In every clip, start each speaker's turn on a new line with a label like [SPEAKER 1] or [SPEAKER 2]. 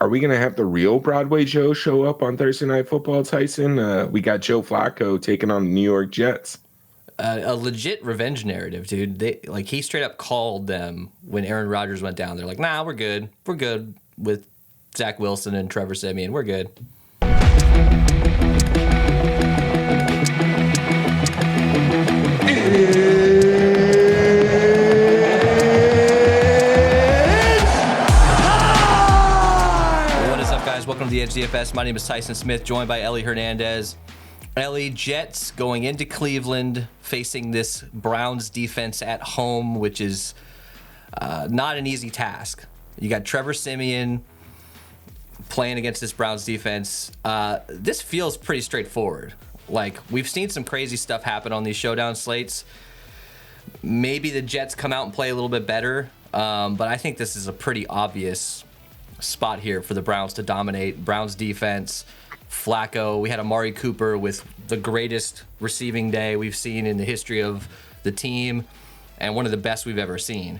[SPEAKER 1] Are we going to have the real Broadway Joe show up on Thursday Night Football, Tyson? We got Joe Flacco taking on the New York Jets.
[SPEAKER 2] A legit revenge narrative, dude. He straight up called them when Aaron Rodgers went down. They're like, nah, we're good. We're good with Zach Wilson and Trevor Siemian. We're good. Welcome to the Edge DFS. My name is Tyson Smith, joined by Ellie Hernandez. Ellie, Jets going into Cleveland, facing this Browns defense at home, which is not an easy task. You got Trevor Siemian playing against this Browns defense. This feels pretty straightforward. Like, we've seen some crazy stuff happen on these showdown slates. Maybe the Jets come out and play a little bit better, but I think this is a pretty obvious spot here for the Browns to dominate. Browns defense, Flacco. We had Amari Cooper with the greatest receiving day we've seen in the history of the team, and one of the best we've ever seen.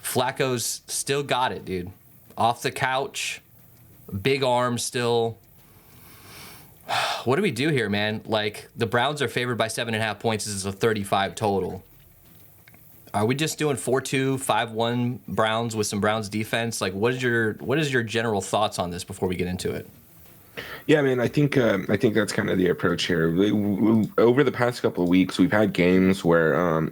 [SPEAKER 2] Flacco's still got it, dude. Off the couch, big arm still. What do we do here, man? Like, the Browns are favored by 7.5 points. This is a 35 total. Are we just doing 4-2, 5-1 Browns with some Browns defense? Like, what is your general thoughts on this before we get into it?
[SPEAKER 1] Yeah, man, I think that's kind of the approach here. Over the past couple of weeks, we've had games where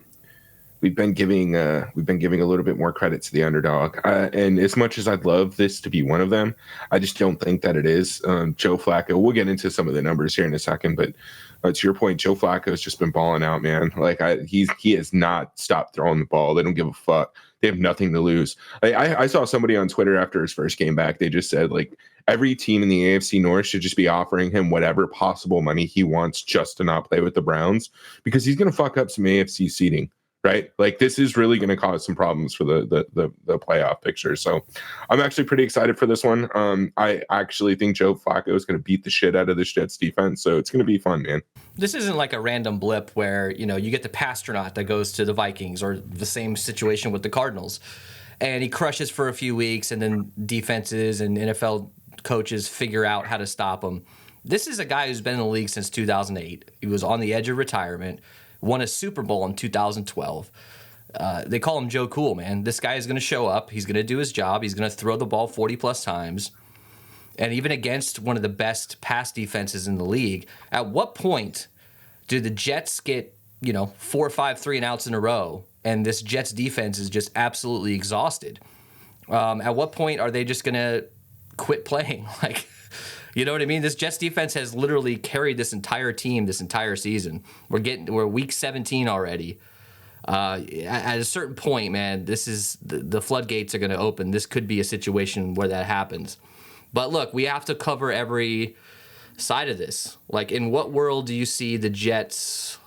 [SPEAKER 1] we've been giving a little bit more credit to the underdog. And as much as I'd love this to be one of them, I just don't think that it is. Joe Flacco. We'll get into some of the numbers here in a second, but to your point, Joe Flacco has just been balling out, man. Like, he has not stopped throwing the ball. They don't give a fuck. They have nothing to lose. I saw somebody on Twitter after his first game back. They just said, like, every team in the AFC North should just be offering him whatever possible money he wants just to not play with the Browns, because he's going to fuck up some AFC seeding. Right? Like, this is really going to cause some problems for the playoff picture. So I'm actually pretty excited for this one. I actually think Joe Flacco is going to beat the shit out of this Jets defense. So it's going to be fun, man.
[SPEAKER 2] This isn't like a random blip where, you get the Pastronaut that goes to the Vikings, or the same situation with the Cardinals. And he crushes for a few weeks, and then defenses and NFL coaches figure out how to stop him. This is a guy who's been in the league since 2008. He was on the edge of retirement. Won a Super Bowl in 2012. They call him Joe Cool, man. This guy is going to show up. He's going to do his job. He's going to throw the ball 40-plus times. And even against one of the best pass defenses in the league, at what point do the Jets get, 4 or 5 3-and-outs in a row, and this Jets defense is just absolutely exhausted? At what point are they just going to quit playing? Like, you know what I mean? This Jets defense has literally carried this entire team this entire season. We're week 17 already. At a certain point, man, this is the floodgates are going to open. This could be a situation where that happens. But look, we have to cover every side of this. Like, in what world do you see the Jets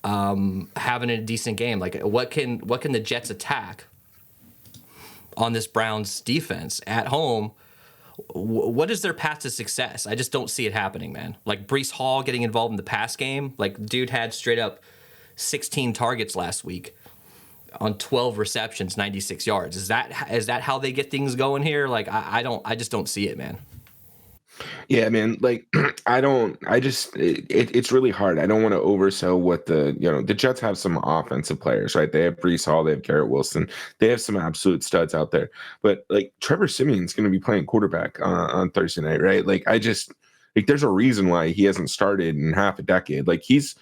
[SPEAKER 2] having a decent game? Like, what can the Jets attack on this Browns defense at home? What is their path to success? I just don't see it happening, man. Like, Breece Hall getting involved in the pass game. Like, dude had straight up 16 targets last week on 12 receptions, 96 yards. Is that how they get things going here? Like, I just don't see it, man.
[SPEAKER 1] Yeah, man. Like, it's really hard. I don't want to oversell what the Jets have some offensive players, right? They have Breece Hall, they have Garrett Wilson, they have some absolute studs out there. But, like, Trevor Siemian's going to be playing quarterback on Thursday night, right? Like, there's a reason why he hasn't started in half a decade. Like, he's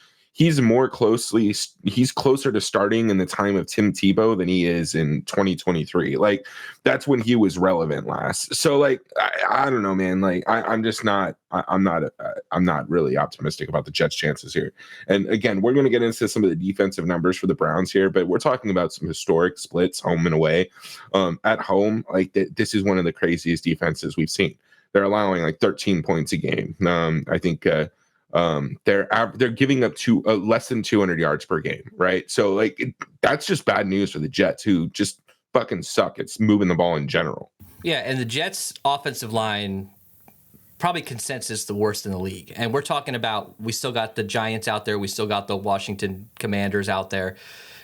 [SPEAKER 1] closer to starting in the time of Tim Tebow than he is in 2023. Like, that's when he was relevant last. So, like, I don't know, man. Like, I'm not really optimistic about the Jets' chances here. And again, we're going to get into some of the defensive numbers for the Browns here, but we're talking about some historic splits home and away. At home, like, this is one of the craziest defenses we've seen. They're allowing like 13 points a game. I think they're giving up to less than 200 yards per game, right? So, like, that's just bad news for the Jets, who just fucking suck at moving the ball in general.
[SPEAKER 2] Yeah, and the Jets' offensive line, probably consensus the worst in the league. And we're talking about, we still got the Giants out there, we still got the Washington Commanders out there,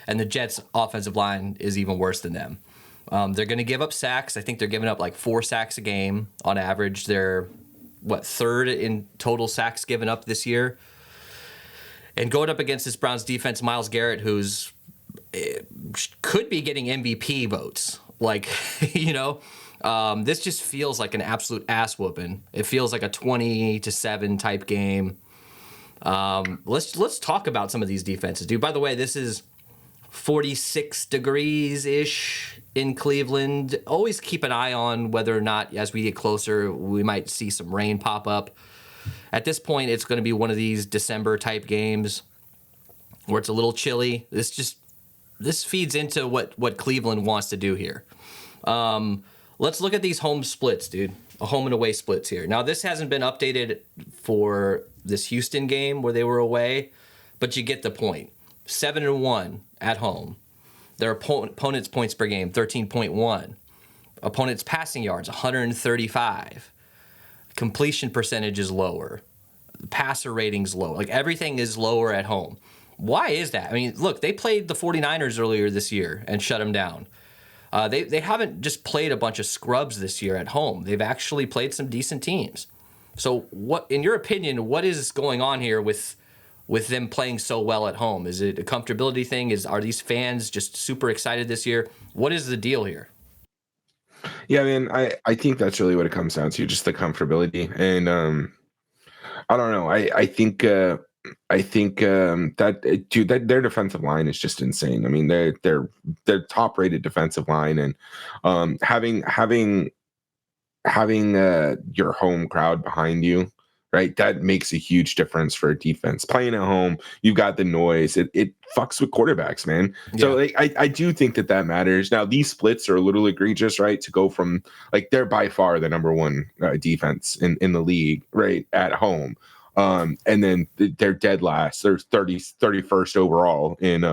[SPEAKER 2] and the Jets' offensive line is even worse than them. They're going to give up sacks. I think they're giving up like 4 sacks a game on average. They're, third in total sacks given up this year. And going up against this Browns defense, Myles Garrett, who's could be getting MVP votes. Like, this just feels like an absolute ass whooping. It feels like a 20-7 type game. Let's talk about some of these defenses, dude. By the way, this is 46 degrees-ish in Cleveland. Always keep an eye on whether or not, as we get closer, we might see some rain pop up. At this point, it's going to be one of these December-type games where it's a little chilly. This feeds into what Cleveland wants to do here. Let's look at these home splits, dude. Home and away splits here. Now, this hasn't been updated for this Houston game where they were away, but you get the point. 7-1 at home. Their opponent's points per game, 13.1. Opponent's passing yards, 135. Completion percentage is lower. Passer rating's low. Like, everything is lower at home. Why is that? I mean, look, they played the 49ers earlier this year and shut them down. They haven't just played a bunch of scrubs this year at home. They've actually played some decent teams. So, what, in your opinion, what is going on here with them playing so well at home? Is it a comfortability thing? Are these fans just super excited this year? What is the deal here?
[SPEAKER 1] Yeah, I mean, I think that's really what it comes down to, just the comfortability. And I don't know. I think that dude, that their defensive line is just insane. I mean, they're top rated defensive line, and having your home crowd behind you, right? That makes a huge difference for a defense. Playing at home, you've got the noise. It fucks with quarterbacks, man. Yeah. So I do think that matters. Now, these splits are a little egregious, right? To go from, like, they're by far the number one defense in the league, right, at home. And then they're dead last. They're 31st overall in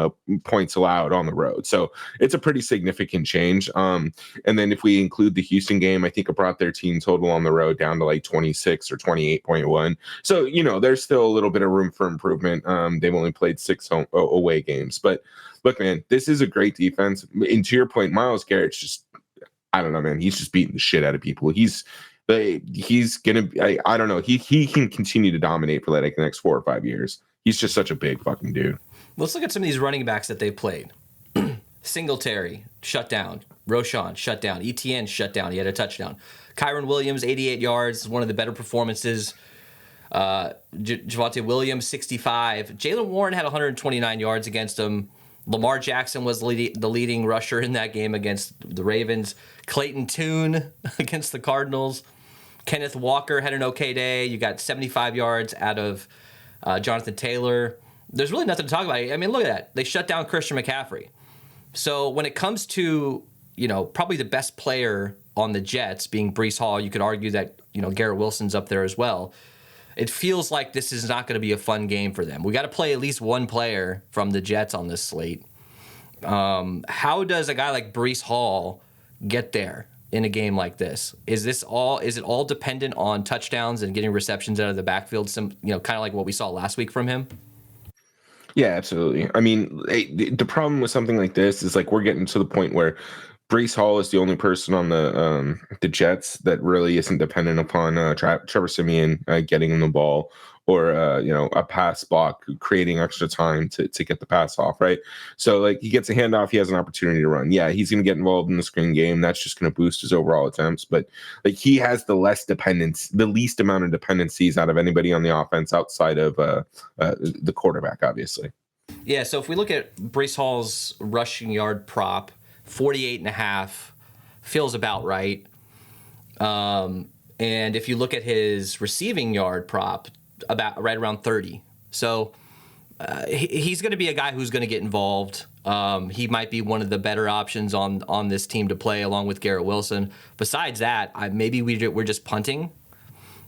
[SPEAKER 1] points allowed on the road. So it's a pretty significant change. And then if we include the Houston game, I think it brought their team total on the road down to like 26 or 28.1. So, there's still a little bit of room for improvement. They've only played 6 away games. But look, man, this is a great defense. And to your point, Myles Garrett's just, I don't know, man. He's just beating the shit out of people. He's gonna be, I don't know. He can continue to dominate for like the next 4 or 5 years. He's just such a big fucking dude.
[SPEAKER 2] Let's look at some of these running backs that they've played. Singletary, shut down. Roschon, shut down. ETN, shut down. He had a touchdown. Kyron Williams, 88 yards, one of the better performances. Javonte Williams, 65. Jaylen Warren had 129 yards against him. Lamar Jackson was the leading rusher in that game against the Ravens. Clayton Tune against the Cardinals. Kenneth Walker had an okay day. You got 75 yards out of Jonathan Taylor. There's really nothing to talk about. I mean, look at that. They shut down Christian McCaffrey. So when it comes to, probably the best player on the Jets being Breece Hall, you could argue that, Garrett Wilson's up there as well. It feels like this is not going to be a fun game for them. We got to play at least one player from the Jets on this slate. How does a guy like Breece Hall get there in a game like this? Is it all dependent on touchdowns and getting receptions out of the backfield? Kind of like what we saw last week from him.
[SPEAKER 1] Yeah, absolutely. I mean, the problem with something like this is like we're getting to the point where Breece Hall is the only person on the Jets that really isn't dependent upon Trevor Siemian getting him the ball or a pass block, creating extra time to get the pass off, right? So like he gets a handoff, he has an opportunity to run. Yeah, he's going to get involved in the screen game. That's just going to boost his overall attempts. But like he has the least amount of dependencies out of anybody on the offense outside of the quarterback, obviously.
[SPEAKER 2] Yeah. So if we look at Breece Hall's rushing yard prop, 48.5 feels about right. And if you look at his receiving yard prop, about right around 30. So he's going to be a guy who's going to get involved. He might be one of the better options on this team to play along with Garrett Wilson. Besides that, maybe we're just punting.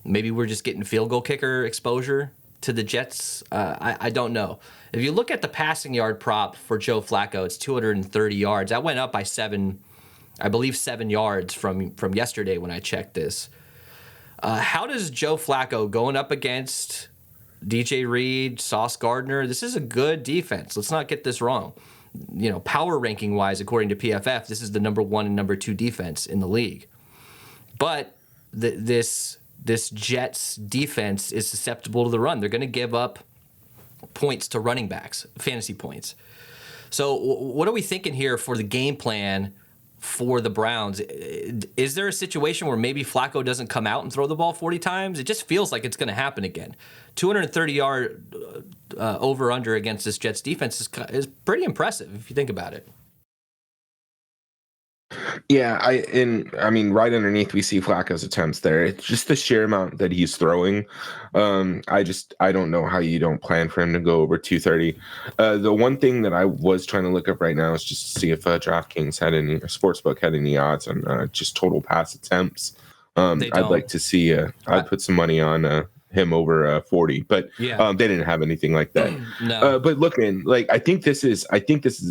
[SPEAKER 2] Maybe we're just getting field goal kicker exposure to the Jets. I don't know. If you look at the passing yard prop for Joe Flacco, it's 230 yards. That went up by 7 yards from yesterday when I checked this. How does Joe Flacco going up against DJ Reed, Sauce Gardner? This is a good defense. Let's not get this wrong. power ranking wise, according to PFF, this is the number 1 and number 2 defense in the league. But this Jets defense is susceptible to the run. They're going to give up points to running backs, fantasy points. So what are we thinking here for the game plan for the Browns? Is there a situation where maybe Flacco doesn't come out and throw the ball 40 times? It just feels like it's going to happen again. 230-yard over-under against this Jets defense is pretty impressive if you think about it.
[SPEAKER 1] Yeah, I mean, right underneath we see Flacco's attempts there. It's just the sheer amount that he's throwing. I don't know how you don't plan for him to go over 230. The one thing that I was trying to look up right now is just to see if Draftkings had any, or Sportsbook had any odds on just total pass attempts. I'd like to see. I'd put some money on him over 40, but they didn't have anything like that.
[SPEAKER 2] No.
[SPEAKER 1] But looking, like, I think this is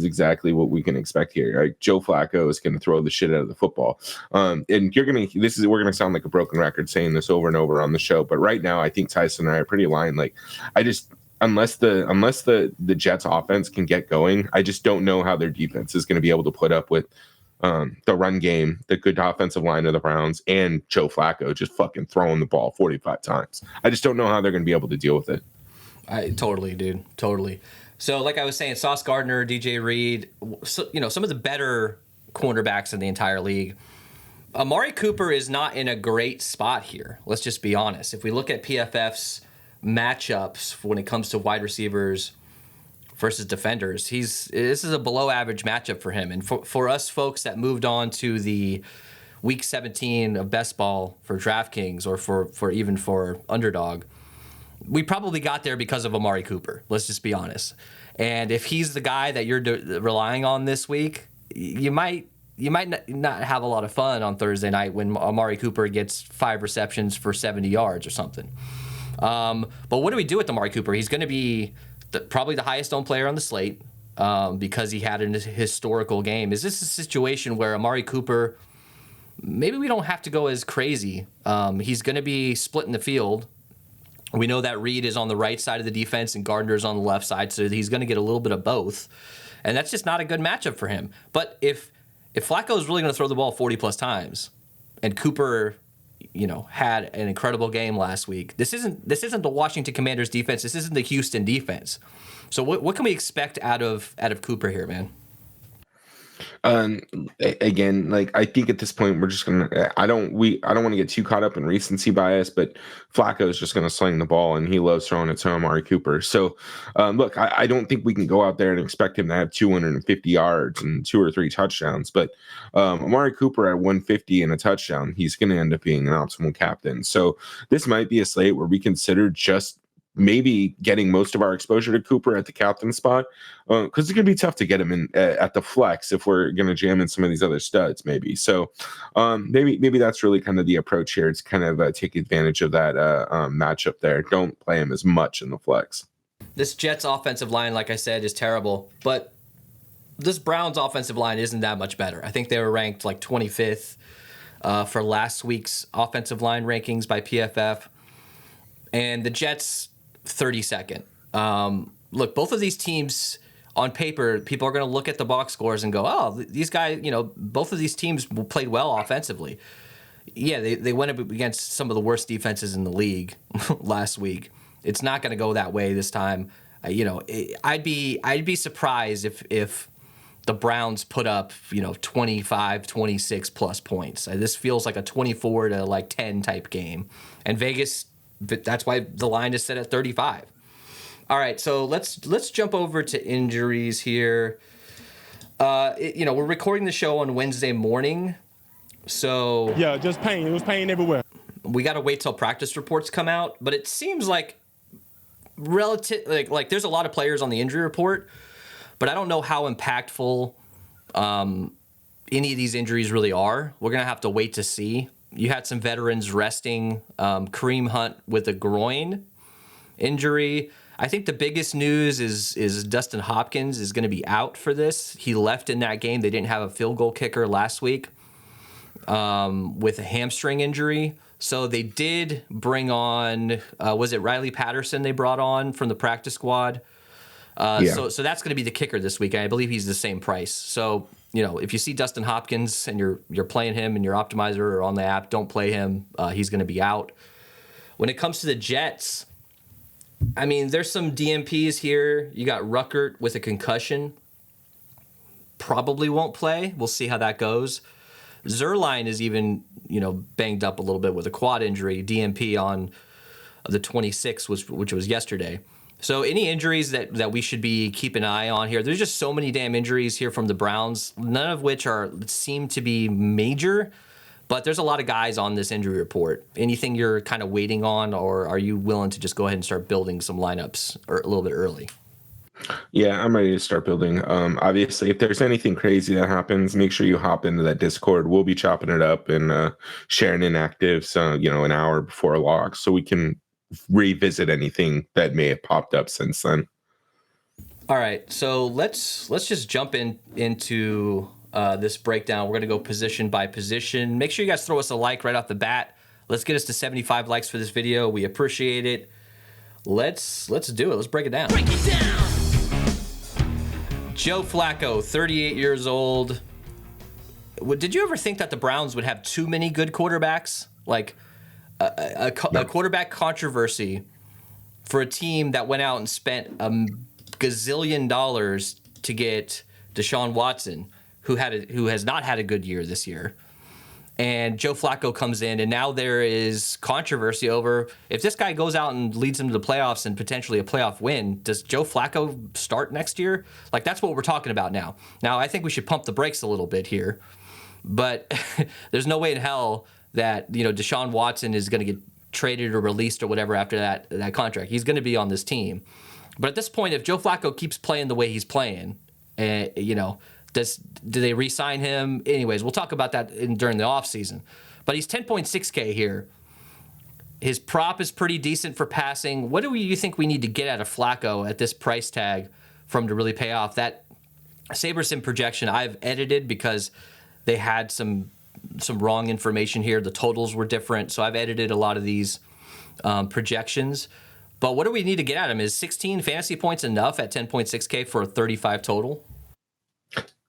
[SPEAKER 1] exactly what we can expect here. Right? Joe Flacco is going to throw the shit out of the football, and we're gonna sound like a broken record saying this over and over on the show. But right now, I think Tyson and I are pretty aligned. Like, unless the Jets offense can get going, I just don't know how their defense is going to be able to put up with the run game, the good offensive line of the Browns, and Joe Flacco just fucking throwing the ball 45 times. I just don't know how they're going to be able to deal with it.
[SPEAKER 2] Totally, dude. Totally. So, like I was saying, Sauce Gardner, DJ Reed, some of the better cornerbacks in the entire league. Amari Cooper is not in a great spot here. Let's just be honest. If we look at PFF's matchups when it comes to wide receivers versus defenders, this is a below average matchup for him. And for us folks that moved on to the week 17 of best ball for DraftKings, or for Underdog, we probably got there because of Amari Cooper. Let's just be honest. And if he's the guy that you're relying on this week, you might not have a lot of fun on Thursday night when Amari Cooper gets 5 receptions for 70 yards or something. But what do we do with Amari Cooper? He's going to be probably the highest owned player on the slate because he had a historical game. Is this a situation where Amari Cooper, maybe we don't have to go as crazy? He's going to be splitting the field. We know that Reed is on the right side of the defense and Gardner's on the left side, so he's going to get a little bit of both. And that's just not a good matchup for him. But if Flacco is really going to throw the ball 40-plus times, and Cooper had an incredible game last week, this isn't the Washington Commanders defense. This isn't the Houston defense. So what can we expect out of Cooper here, man?
[SPEAKER 1] Again, like, I think at this point we're just gonna. I don't want to get too caught up in recency bias, but Flacco is just gonna sling the ball, and he loves throwing it to Amari Cooper. So, look, I don't think we can go out there and expect him to have 250 yards and 2 or 3 touchdowns. But Amari Cooper at 150 and a touchdown, he's gonna end up being an optimal captain. So this might be a slate where we consider just maybe getting most of our exposure to Cooper at the captain spot, because it's going to be tough to get him in at the flex if we're going to jam in some of these other studs, maybe. So maybe that's really kind of the approach here. It's kind of take advantage of that matchup there. Don't play him as much in the flex.
[SPEAKER 2] This Jets offensive line, like I said, is terrible, but this Browns offensive line isn't that much better. I think they were ranked like 25th for last week's offensive line rankings by PFF, and the Jets 32nd. Look, both of these teams on paper, people are going to look at the box scores and go, oh, these guys, both of these teams played well offensively. Yeah, they went up against some of the worst defenses in the league last week. It's not going to go that way this time. I'd be surprised if the Browns put up, 25, 26 plus points. This feels like a 24 to 10 type game. And Vegas, that's why the line is set at 35. All right, so let's jump over to injuries here. We're recording the show on Wednesday morning, so
[SPEAKER 3] yeah, just pain. It was pain everywhere.
[SPEAKER 2] We got to wait till practice reports come out, but it seems like like there's a lot of players on the injury report, but I don't know how impactful any of these injuries really are. We're gonna have to wait to see. You had some veterans resting. Kareem Hunt with a groin injury. I think the biggest news is Dustin Hopkins is going to be out for this. He left in that game. They didn't have a field goal kicker last week with a hamstring injury. So they did bring on, was it Riley Patterson they brought on from the practice squad? So that's going to be the kicker this week. I believe he's the same price. So, if you see Dustin Hopkins and you're playing him in your optimizer or on the app, don't play him. He's going to be out. When it comes to the Jets, I mean, there's some DMPs here. You got Ruckert with a concussion. Probably won't play. We'll see how that goes. Zerline is even, banged up a little bit with a quad injury, DMP on the 26th, which was yesterday. So any injuries that we should be keeping an eye on here? There's just so many damn injuries here from the Browns, none of which seem to be major, but there's a lot of guys on this injury report. Anything you're kind of waiting on, or are you willing to just go ahead and start building some lineups a little bit early?
[SPEAKER 1] Yeah, I'm ready to start building. Obviously, if there's anything crazy that happens, make sure you hop into that Discord. We'll be chopping it up and sharing inactives, an hour before log, so we can revisit anything that may have popped up since then.
[SPEAKER 2] All right, so let's just jump into this breakdown. We're gonna go position by position. Make sure you guys throw us a like right off the bat. Let's get us to 75 likes for this video. We appreciate it. Let's do it. Let's break it down. Break it down. Joe Flacco, 38 years old. Did you ever think that the Browns would have too many good quarterbacks? Like a quarterback controversy for a team that went out and spent $1 gazillion to get Deshaun Watson, who has not had a good year this year. And Joe Flacco comes in, and now there is controversy over if this guy goes out and leads them to the playoffs and potentially a playoff win, does Joe Flacco start next year? Like, that's what we're talking about now. Now, I think we should pump the brakes a little bit here, but there's no way in hell that, Deshaun Watson is going to get traded or released or whatever after that contract. He's going to be on this team. But at this point, if Joe Flacco keeps playing the way he's playing, do they re-sign him? Anyways, we'll talk about that during the offseason. But he's 10.6K here. His prop is pretty decent for passing. What do you think we need to get out of Flacco at this price tag for him to really pay off? That SaberSim projection I've edited because they had some wrong information here. The totals were different, so I've edited a lot of these projections. But what do we need to get out of him? Is 16 fantasy points enough at 10.6K for a 35 total?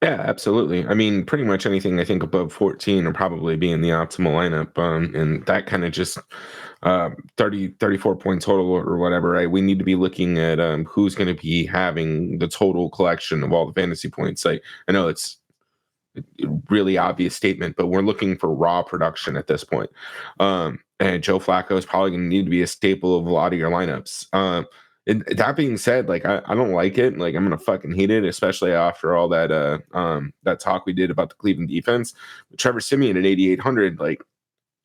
[SPEAKER 1] Yeah, absolutely. I mean, pretty much anything I think above 14 will probably be in the optimal lineup. And that kind of just 34 point total or whatever, right? We need to be looking at who's going to be having the total collection of all the fantasy points. I know it's a really obvious statement, but we're looking for raw production at this point. And Joe Flacco is probably going to need to be a staple of a lot of your lineups. And that being said, like I don't like it. Like I'm gonna fucking hate it, especially after all that that talk we did about the Cleveland defense. But Trevor Siemian at 8,800, like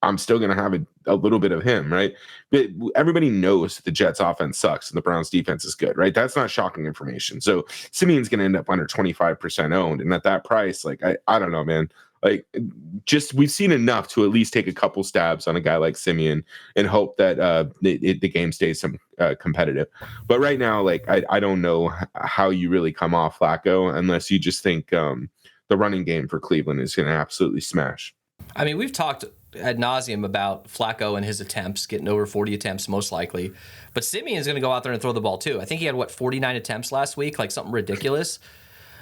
[SPEAKER 1] I'm still gonna have a little bit of him, right? But everybody knows the Jets offense sucks and the Browns defense is good, right? That's not shocking information. So Simeon's gonna end up under 25% owned, and at that price, like I don't know, man. Like, just we've seen enough to at least take a couple stabs on a guy like Simeon and hope that the game stays competitive. But right now, like, I don't know how you really come off Flacco unless you just think the running game for Cleveland is going to absolutely smash.
[SPEAKER 2] I mean, we've talked ad nauseum about Flacco and his attempts, getting over 40 attempts most likely. But Simeon's going to go out there and throw the ball too. I think he had, 49 attempts last week, like something ridiculous.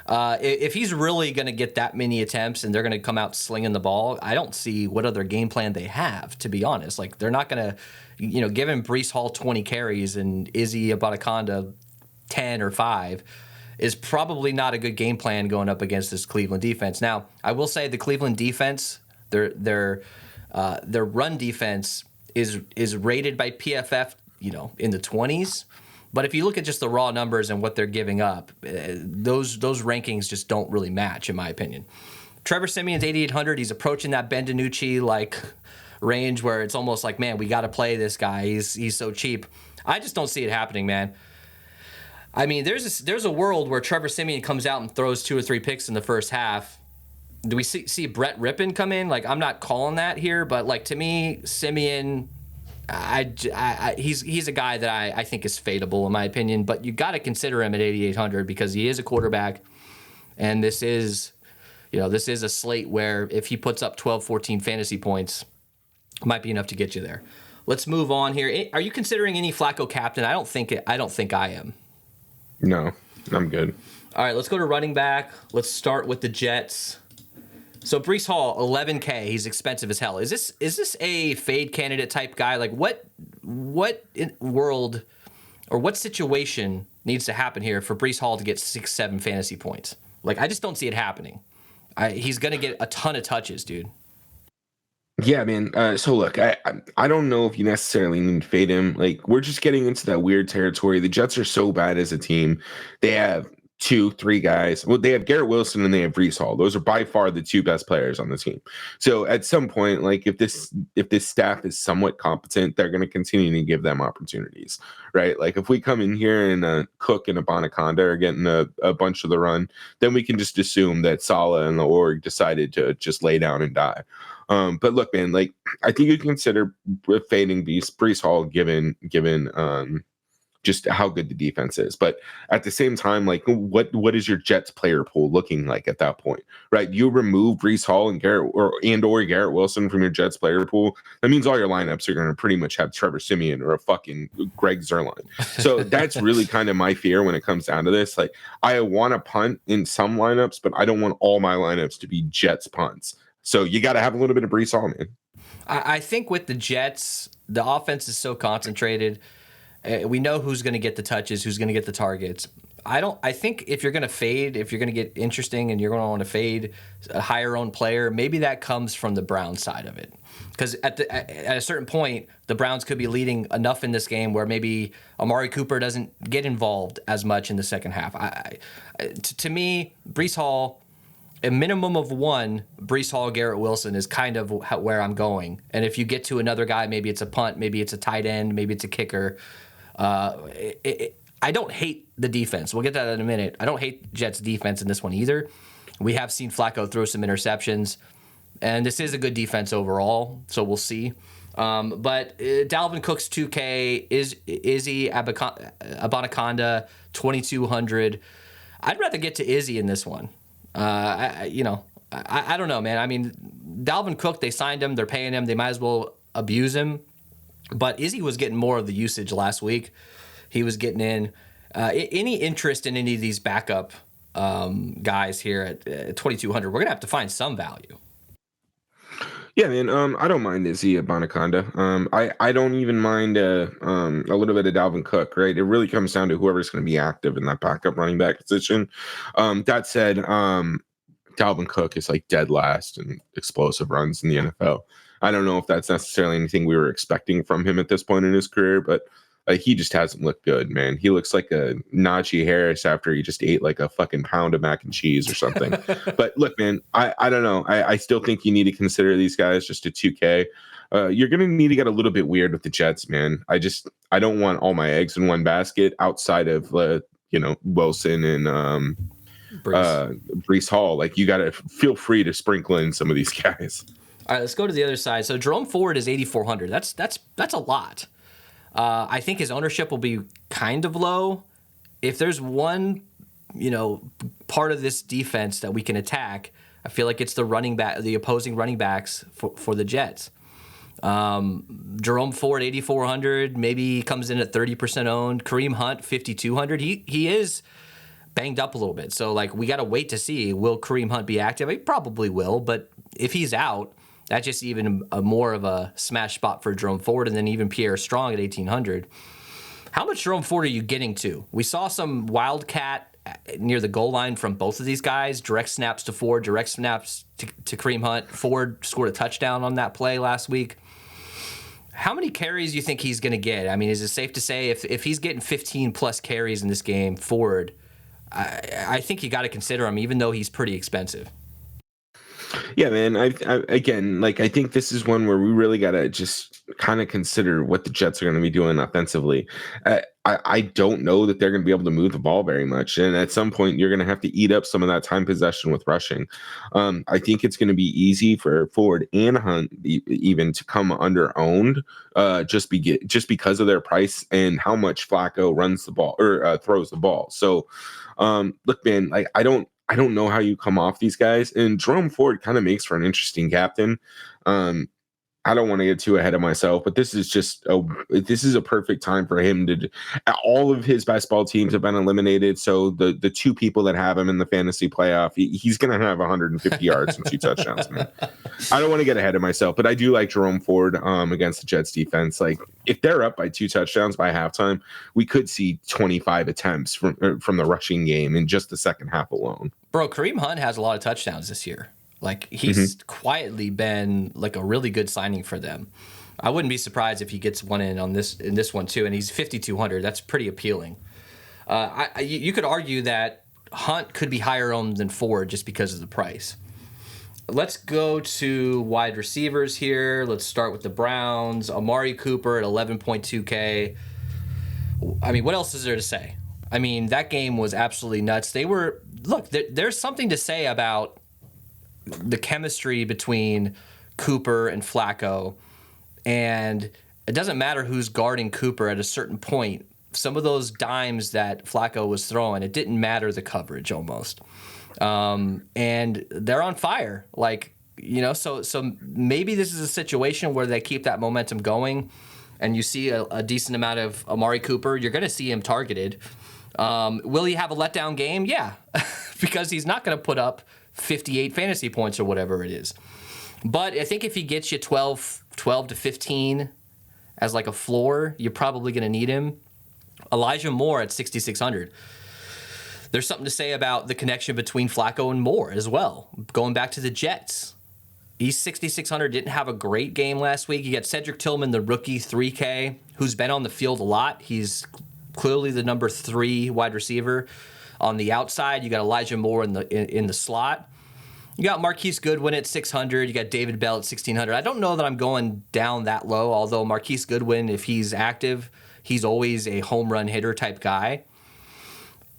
[SPEAKER 2] If he's really going to get that many attempts and they're going to come out slinging the ball, I don't see what other game plan they have, to be honest. Like, they're not going to, give him Breece Hall 20 carries and Izzy Abanikanda 10 or 5 is probably not a good game plan going up against this Cleveland defense. Now, I will say the Cleveland defense, their run defense is rated by PFF, in the 20s. But if you look at just the raw numbers and what they're giving up, those rankings just don't really match, in my opinion. Trevor Siemian's 8,800. He's approaching that Ben DiNucci range where it's almost like, man, we got to play this guy. He's so cheap. I just don't see it happening, man. I mean, there's a world where Trevor Siemian comes out and throws 2 or 3 picks in the first half. Do we see Brett Rippon come in? Like, I'm not calling that here, but like, to me, Siemian, he's a guy that I think is fadeable in my opinion, but you got to consider him at 8,800 because he is a quarterback, and this is a slate where if he puts up 12, 14 fantasy points, might be enough to get you there. Let's move on here. Are you considering any Flacco captain? I don't think I am.
[SPEAKER 1] No. I'm good.
[SPEAKER 2] All right, let's go to running back. Let's start with the Jets. So Breece Hall, 11K. He's expensive as hell. Is this a fade candidate type guy? Like what world or what situation needs to happen here for Breece Hall to get 6-7 fantasy points? Like I just don't see it happening. He's gonna get a ton of touches, dude.
[SPEAKER 1] Yeah, man. So look, I don't know if you necessarily need to fade him. Like we're just getting into that weird territory. The Jets are so bad as a team. They have 2, 3 guys. Well, they have Garrett Wilson and they have Breece Hall. Those are by far the 2 best players on the team. So at some point, like if this staff is somewhat competent, they're going to continue to give them opportunities, right? Like if we come in here and Cook and Abanaconda are getting a bunch of the run, then we can just assume that Saleh and the org decided to just lay down and die. But look, man, like I think you consider fading Breece Hall given just how good the defense is. But at the same time, like what is your Jets player pool looking like at that point, right? You remove Breece Hall and Garrett or Garrett Wilson from your Jets player pool. That means all your lineups are going to pretty much have Trevor Siemian or a fucking Greg Zuerlein. So that's really kind of my fear when it comes down to this. Like I want to punt in some lineups, but I don't want all my lineups to be Jets punts. So you got to have a little bit of Breece Hall, man.
[SPEAKER 2] I think with the Jets, the offense is so concentrated. We know who's going to get the touches, who's going to get the targets. I think if you're going to fade, if you're going to get interesting and you're going to want to fade a higher owned player, maybe that comes from the Browns side of it. Because at a certain point, the Browns could be leading enough in this game where maybe Amari Cooper doesn't get involved as much in the second half. To me, Breece Hall, a minimum of 1, Breece Hall, Garrett Wilson is kind of where I'm going. And if you get to another guy, maybe it's a punt, maybe it's a tight end, maybe it's a kicker. I don't hate the defense. We'll get that in a minute. I don't hate Jets defense in this one either. We have seen Flacco throw some interceptions, and this is a good defense overall, so we'll see. But Dalvin Cook's 2K, Izzy Abanaconda 2,200. I'd rather get to Izzy in this one. I don't know, man. I mean, Dalvin Cook, they signed him, they're paying him, they might as well abuse him. But Izzy was getting more of the usage last week. He was getting in. Any interest in any of these backup guys here at 2,200? We're gonna have to find some value.
[SPEAKER 1] Yeah, man. I don't mind Izzy Abanaconda. I don't even mind a little bit of Dalvin Cook. Right. It really comes down to whoever's going to be active in that backup running back position. That said, Dalvin Cook is like dead last in explosive runs in the NFL. I don't know if that's necessarily anything we were expecting from him at this point in his career, but he just hasn't looked good, man. He looks like a Najee Harris after he just ate like a fucking pound of mac and cheese or something. But look, man, I don't know. I still think you need to consider these guys just a 2K. You're going to need to get a little bit weird with the Jets, man. I don't want all my eggs in one basket outside of, Wilson and Breece Hall. Like you got to feel free to sprinkle in some of these guys.
[SPEAKER 2] All right, let's go to the other side. So Jerome Ford is 8,400. That's a lot. I think his ownership will be kind of low. If there's one, part of this defense that we can attack, I feel like it's the opposing running backs for the Jets. Jerome Ford, 8,400, maybe comes in at 30% owned. Kareem Hunt, 5,200. He is banged up a little bit. So, we got to wait to see, will Kareem Hunt be active? He probably will, but if he's out, that's just even more of a smash spot for Jerome Ford, and then even Pierre Strong at 1,800. How much Jerome Ford are you getting to? We saw some wildcat near the goal line from both of these guys. Direct snaps to Ford, direct snaps to Kareem Hunt. Ford scored a touchdown on that play last week. How many carries do you think he's going to get? I mean, is it safe to say if he's getting 15-plus carries in this game, Ford, I think you got to consider him, even though he's pretty expensive.
[SPEAKER 1] Yeah, man. I think this is one where we really got to just kind of consider what the Jets are going to be doing offensively. I don't know that they're going to be able to move the ball very much. And at some point, you're going to have to eat up some of that time possession with rushing. I think it's going to be easy for Ford and Hunt even to come under owned just because of their price and how much Flacco runs the ball or throws the ball. So, look, man, I don't know how you come off these guys. And Jerome Ford kind of makes for an interesting captain. I don't want to get too ahead of myself, but this is a perfect time for him to. All of his best ball teams have been eliminated, so the two people that have him in the fantasy playoff, he's going to have 150 yards and 2 touchdowns. Man, I don't want to get ahead of myself, but I do like Jerome Ford against the Jets defense. Like if they're up by 2 touchdowns by halftime, we could see 25 attempts from the rushing game in just the second half alone.
[SPEAKER 2] Bro, Kareem Hunt has a lot of touchdowns this year. Like he's quietly been like a really good signing for them. I wouldn't be surprised if he gets one in this one too. And he's 5,200. That's pretty appealing. You could argue that Hunt could be higher owned than Ford just because of the price. Let's go to wide receivers here. Let's start with the Browns. Amari Cooper at 11.2K. I mean, what else is there to say? I mean, that game was absolutely nuts. There's something to say about the chemistry between Cooper and Flacco, and it doesn't matter who's guarding Cooper at a certain point. Some of those dimes that Flacco was throwing, it didn't matter the coverage almost. And they're on fire. Like, so maybe this is a situation where they keep that momentum going and you see a decent amount of Amari Cooper. You're going to see him targeted. Will he have a letdown game? Yeah, because he's not going to put up 58 fantasy points or whatever it is. But I think if he gets you 12 to 15 as like a floor, you're probably going to need him. Elijah Moore at 6,600. There's something to say about the connection between Flacco and Moore as well. Going back to the Jets, he's 6,600, didn't have a great game last week. You got Cedric Tillman, the rookie, 3K, who's been on the field a lot. He's clearly the number 3 wide receiver. On the outside, you got Elijah Moore in the slot. You got Marquise Goodwin at 600. You got David Bell at 1,600. I don't know that I'm going down that low, although Marquise Goodwin, if he's active, he's always a home run hitter type guy.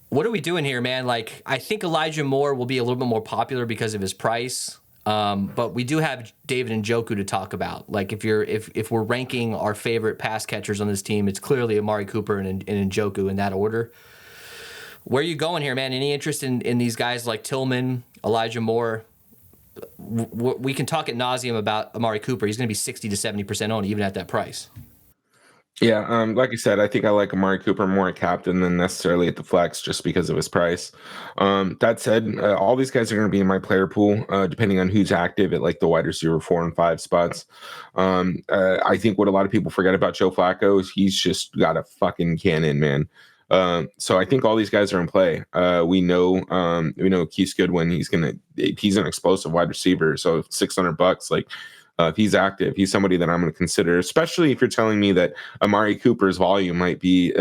[SPEAKER 2] What are we doing here, man? Like, I think Elijah Moore will be a little bit more popular because of his price. But we do have David Njoku to talk about. Like, if we're ranking our favorite pass catchers on this team, it's clearly Amari Cooper and Njoku in that order. Where are you going here, man? Any interest in these guys like Tillman, Elijah Moore? We can talk ad nauseum about Amari Cooper. He's going to be 60 to 70% owned even at that price.
[SPEAKER 1] Yeah, like I said, I think I like Amari Cooper more at captain than necessarily at the flex just because of his price. That said, all these guys are going to be in my player pool, depending on who's active at like the wide receiver 4 and 5 spots. I think what a lot of people forget about Joe Flacco is he's just got a fucking cannon, man. So I think all these guys are in play. We know Keith Goodwin. He's an explosive wide receiver. So $600, like if he's active, he's somebody that I'm going to consider, especially if you're telling me that Amari Cooper's volume might be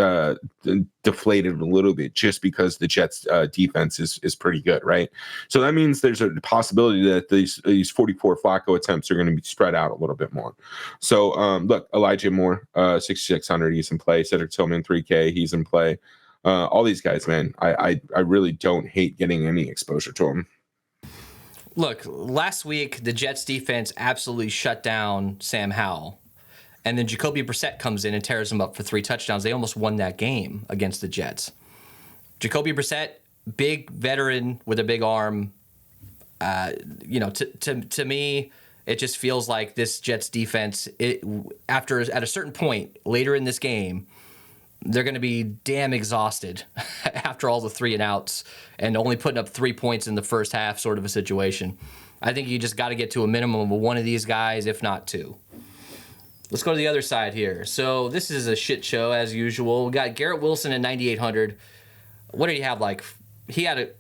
[SPEAKER 1] deflated a little bit just because the Jets defense is pretty good, right? So that means there's a possibility that these 44 Flacco attempts are going to be spread out a little bit more. So look, Elijah Moore, 6,600, he's in play. Cedric Tillman, 3K, he's in play. All these guys, man, I really don't hate getting any exposure to them.
[SPEAKER 2] Look, last week, the Jets defense absolutely shut down Sam Howell. And then Jacoby Brissett comes in and tears him up for 3 touchdowns. They almost won that game against the Jets. Jacoby Brissett, big veteran with a big arm. To me, it just feels like this Jets defense, at a certain point later in this game, they're going to be damn exhausted after all the 3 and outs and only putting up 3 points in the first half sort of a situation. I think you just got to get to a minimum of one of these guys, if not 2. Let's go to the other side here. So this is a shit show as usual. We got Garrett Wilson at 9,800. What did he have? Like, he had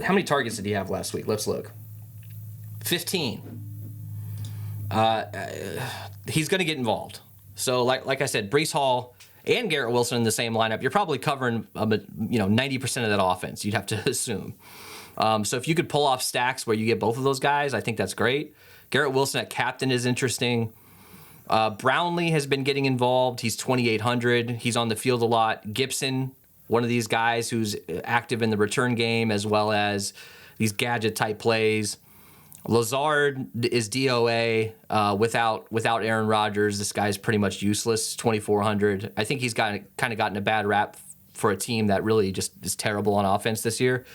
[SPEAKER 2] how many targets did he have last week? Let's look. 15. He's going to get involved. So like I said, Breece Hall and Garrett Wilson in the same lineup, you're probably covering 90% of that offense, you'd have to assume. So if you could pull off stacks where you get both of those guys, I think that's great. Garrett Wilson at captain is interesting. Brownlee has been getting involved. He's 2,800. He's on the field a lot. Gibson, one of these guys who's active in the return game as well as these gadget-type plays. Lazard is DOA without Aaron Rodgers. This guy's pretty much useless, 2,400. I think he's kind of gotten a bad rap for a team that really just is terrible on offense this year.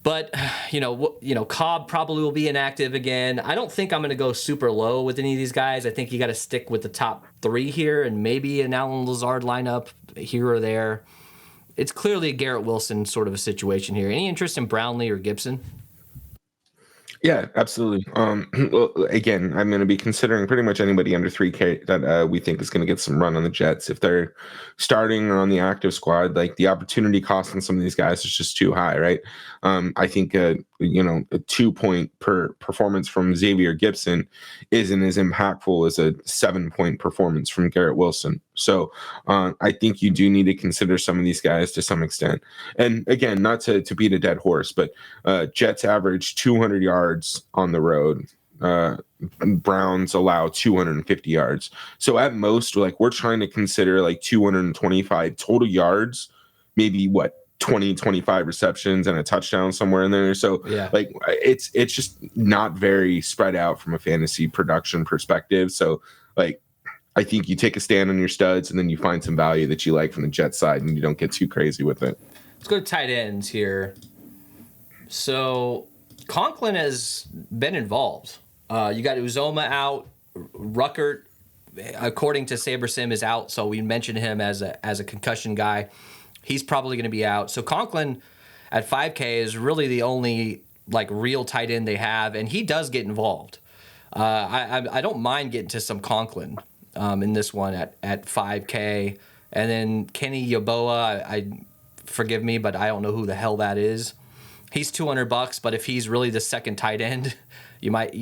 [SPEAKER 2] But Cobb probably will be inactive again. I don't think I'm going to go super low with any of these guys. I think you got to stick with the top 3 here, and maybe an Allen Lazard lineup here or there. It's clearly a Garrett Wilson sort of a situation here. Any interest in Brownlee or Gibson?
[SPEAKER 1] Yeah, absolutely. Well, again, I'm going to be considering pretty much anybody under 3K that we think is going to get some run on the Jets. If they're starting or on the active squad, like the opportunity cost on some of these guys is just too high, right? I think a 2-point per performance from Xavier Gibson isn't as impactful as a 7-point performance from Garrett Wilson. So I think you do need to consider some of these guys to some extent. And again, not to beat a dead horse, but Jets average 200 yards on the road. Browns allow 250 yards. So at most, we're trying to consider 225 total yards, maybe 20-25 receptions and a touchdown somewhere in there. So
[SPEAKER 2] yeah.
[SPEAKER 1] It's just not very spread out from a fantasy production perspective. So I think you take a stand on your studs and then you find some value that you like from the Jets side and you don't get too crazy with it.
[SPEAKER 2] Let's go to tight ends here. So Conklin has been involved. You got Uzoma out. Ruckert, according to SaberSim, is out. So we mentioned him as a concussion guy. He's probably going to be out. So Conklin at 5K is really the only real tight end they have, and he does get involved. I don't mind getting to some Conklin in this one at 5K, and then Kenny Yeboah. I forgive me, but I don't know who the hell that is. He's $200, but if he's really the second tight end, you might,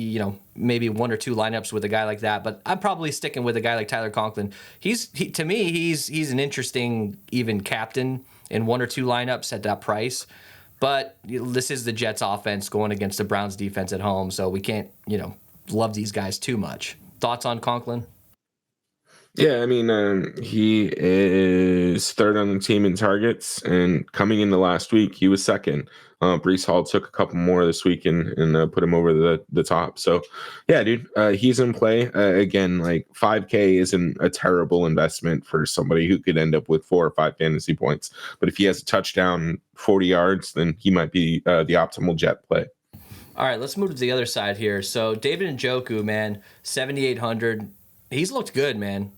[SPEAKER 2] maybe 1 or 2 lineups with a guy like that. But I'm probably sticking with a guy like Tyler Conklin. To me, he's an interesting even captain in 1 or 2 lineups at that price. But this is the Jets offense going against the Browns defense at home, so we can't, love these guys too much. Thoughts on Conklin?
[SPEAKER 1] Yeah, I mean, he is 3rd on the team in targets, and coming into last week, he was 2nd. Breece Hall took a couple more this week and put him over the top. So, yeah, dude, he's in play. Again, 5K isn't a terrible investment for somebody who could end up with 4 or 5 fantasy points. But if he has a touchdown, 40 yards, then he might be the optimal Jet play.
[SPEAKER 2] All right, let's move to the other side here. So David Njoku, man, 7,800. He's looked good, man.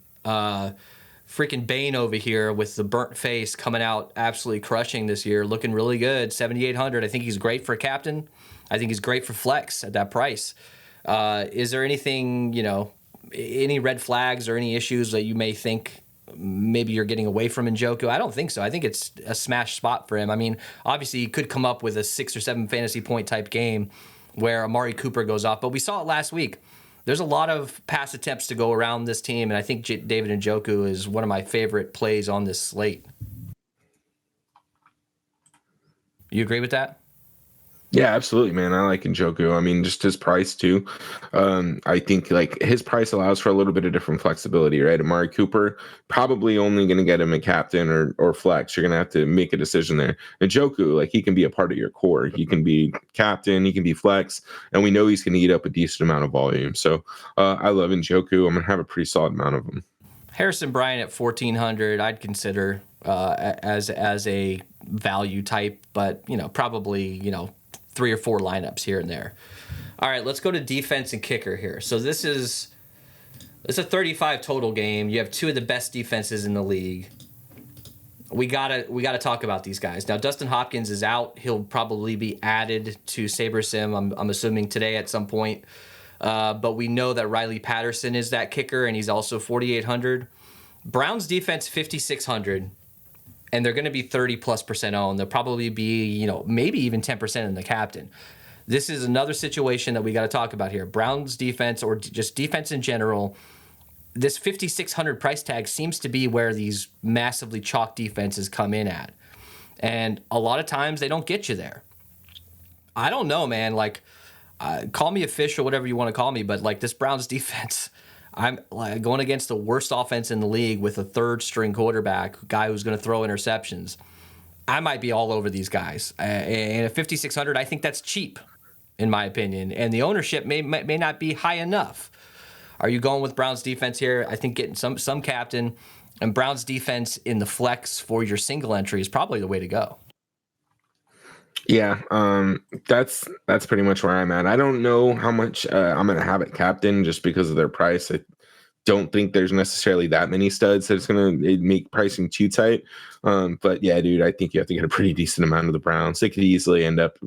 [SPEAKER 2] Freaking Bane over here with the burnt face coming out absolutely crushing this year, looking really good. 7,800. I think he's great for a captain. I think he's great for flex at that price. Is there anything, any red flags or any issues that you may think maybe you're getting away from Njoku? I don't think so. I think it's a smash spot for him. I mean, obviously he could come up with a 6 or 7 fantasy point type game where Amari Cooper goes off, but we saw it last week. There's a lot of pass attempts to go around this team, and I think David Njoku is one of my favorite plays on this slate. You agree with that?
[SPEAKER 1] Yeah, absolutely, man. I like Njoku. I mean, just his price too. I think his price allows for a little bit of different flexibility, right? Amari Cooper probably only going to get him a captain or flex. You're going to have to make a decision there. Njoku, he can be a part of your core. He can be captain. He can be flex, and we know he's going to eat up a decent amount of volume. So I love Njoku. I'm going to have a pretty solid amount of him.
[SPEAKER 2] Harrison Bryant at 1,400, I'd consider as a value type, but probably 3 or 4 lineups here and there. All right, let's go to defense and kicker here. So it's a 35 total game. You have 2 of the best defenses in the league. We gotta talk about these guys. Now, Dustin Hopkins is out. He'll probably be added to SaberSim, I'm assuming today at some point. But we know that Riley Patterson is that kicker, and he's also 4,800. Browns defense 5,600. And they're going to be 30+% owned. They'll probably be, maybe even 10% in the captain. This is another situation that we got to talk about here. Browns defense, or just defense in general, this 5,600 price tag seems to be where these massively chalk defenses come in at. And a lot of times they don't get you there. I don't know, man. Call me a fish or whatever you want to call me, but this Browns defense, I'm going against the worst offense in the league with a 3rd-string quarterback, guy who's going to throw interceptions. I might be all over these guys. And at 5,600, I think that's cheap, in my opinion. And the ownership may not be high enough. Are you going with Browns defense here? I think getting some captain and Browns defense in the flex for your single entry is probably the way to go.
[SPEAKER 1] Yeah, that's pretty much where I'm at. I don't know how much I'm gonna have it captain just because of their price. I don't think there's necessarily that many studs that it's gonna make pricing too tight. But yeah, dude, I think you have to get a pretty decent amount of the Browns. They could easily end up,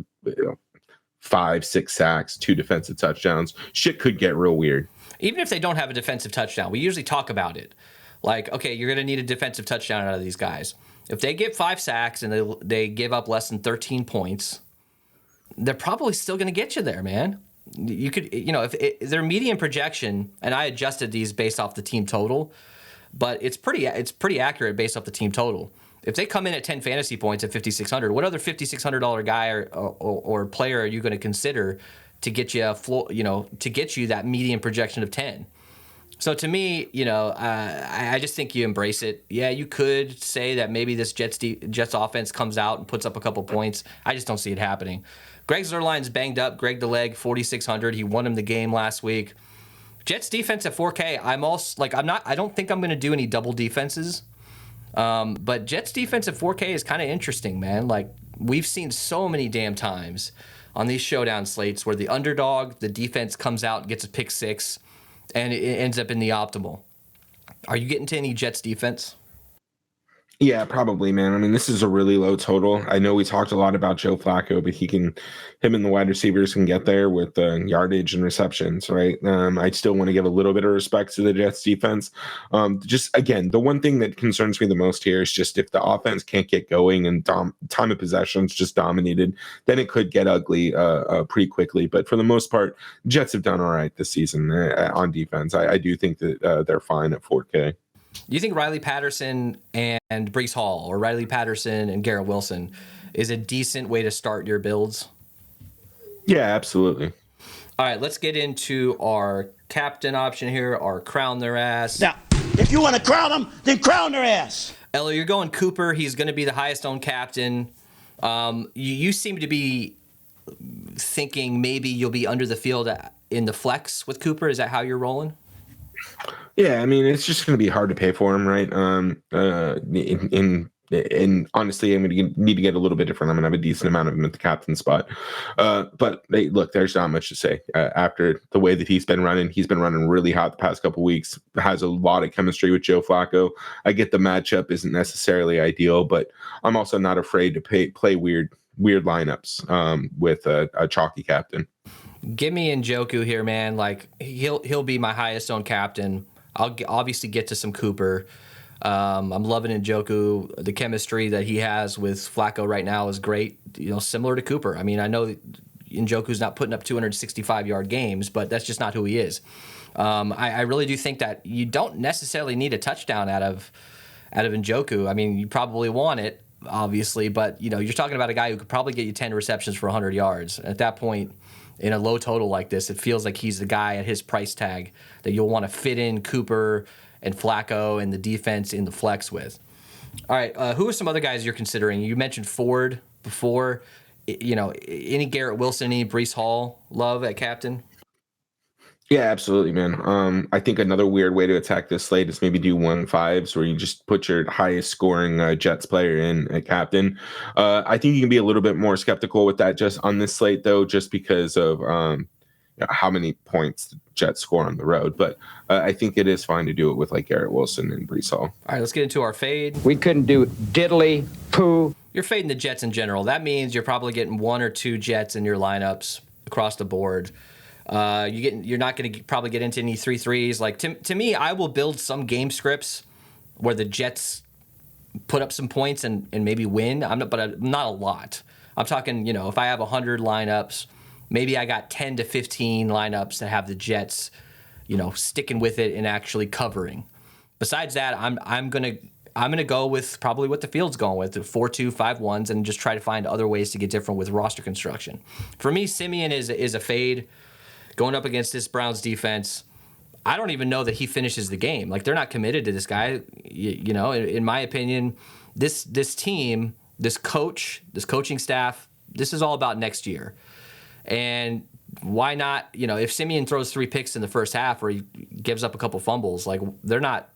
[SPEAKER 1] 5, 6 sacks, 2 defensive touchdowns. Shit could get real weird.
[SPEAKER 2] Even if they don't have a defensive touchdown, we usually talk about it. Like, okay, you're going to need a defensive touchdown out of these guys. If they get 5 sacks and they give up less than 13 points, they're probably still going to get you there, man. You could, if their median projection, and I adjusted these based off the team total, but it's pretty accurate based off the team total. If they come in at 10 fantasy points at 5,600, what other $5,600 guy or player are you going to consider to get you to get you that median projection of 10? So to me, I just think you embrace it. Yeah, you could say that maybe this Jets offense comes out and puts up a couple points. I just don't see it happening. Greg Zuerlein's banged up. Greg DeLeg, 4,600. He won him the game last week. Jets defense at 4K. I don't think I'm going to do any double defenses. But Jets defense at 4K is kind of interesting, man. Like, we've seen so many damn times on these showdown slates where the underdog, the defense comes out and gets a pick six, and it ends up in the optimal. Are you getting to any Jets defense?
[SPEAKER 1] Yeah, probably, man. I mean, this is a really low total. I know we talked a lot about Joe Flacco, but him and the wide receivers can get there with yardage and receptions, right? I still want to give a little bit of respect to the Jets defense. Just again, the one thing that concerns me the most here is just if the offense can't get going and time of possession's just dominated, then it could get ugly pretty quickly. But for the most part, Jets have done all right this season on defense. I do think that they're fine at 4K.
[SPEAKER 2] Do you think Riley Patterson and Breece Hall, or Riley Patterson and Garrett Wilson, is a decent way to start your builds?
[SPEAKER 1] Yeah, absolutely.
[SPEAKER 2] All right, let's get into our captain option here, our crown their ass.
[SPEAKER 4] Now, if you want to crown them, then crown their ass.
[SPEAKER 2] Ellie, you're going Cooper. He's going to be the highest owned captain. You seem to be thinking maybe you'll be under the field in the flex with Cooper. Is that how you're rolling?
[SPEAKER 1] Yeah, I mean, it's just going to be hard to pay for him, right? And honestly, I'm going to need to get a little bit different. I'm going to have a decent amount of him at the captain spot. But look, there's not much to say. After the way that he's been running really hot the past couple weeks, has a lot of chemistry with Joe Flacco. I get the matchup isn't necessarily ideal, but I'm also not afraid to play weird lineups with a chalky captain.
[SPEAKER 2] Give me Njoku here, man. Like, he'll be my highest owned captain. I'll obviously get to some Cooper. I'm loving Njoku. The chemistry that he has with Flacco right now is great. Similar to Cooper. I mean, I know Njoku's not putting up 265-yard games, but that's just not who he is. I really do think that you don't necessarily need a touchdown out of Njoku. I mean, you probably want it, obviously, but you're talking about a guy who could probably get you 10 receptions for 100 yards. At that point, in a low total like this, it feels like he's the guy at his price tag that you'll want to fit in Cooper and Flacco and the defense in the flex with. All right, who are some other guys you're considering? You mentioned Ford before. Any Garrett Wilson, any Breece Hall love at captain?
[SPEAKER 1] Yeah, absolutely, man. I think another weird way to attack this slate is maybe do 1-5s where you just put your highest scoring Jets player in at captain. I think you can be a little bit more skeptical with that just on this slate, though, just because of how many points the Jets score on the road. But I think it is fine to do it with like Garrett Wilson and Breece Hall.
[SPEAKER 2] All right, let's get into our fade.
[SPEAKER 5] We couldn't do diddly poo.
[SPEAKER 2] You're fading the Jets in general. That means you're probably getting 1 or 2 Jets in your lineups across the board. You're not going to probably get into any 3-3s. Like to me, I will build some game scripts where the Jets put up some points and maybe win. But not a lot. I'm talking, if I have 100 lineups, maybe I got 10 to 15 lineups that have the Jets, sticking with it and actually covering. Besides that, I'm gonna go with probably what the field's going with, the 4-2, 5-1s, and just try to find other ways to get different with roster construction. For me, Simeon is a fade. Going up against this Browns defense, I don't even know that he finishes the game. Like, they're not committed to this guy. In my opinion, this team, this coaching staff, this is all about next year. And why not, if Simeon throws 3 picks in the first half or he gives up a couple fumbles, like, they're not.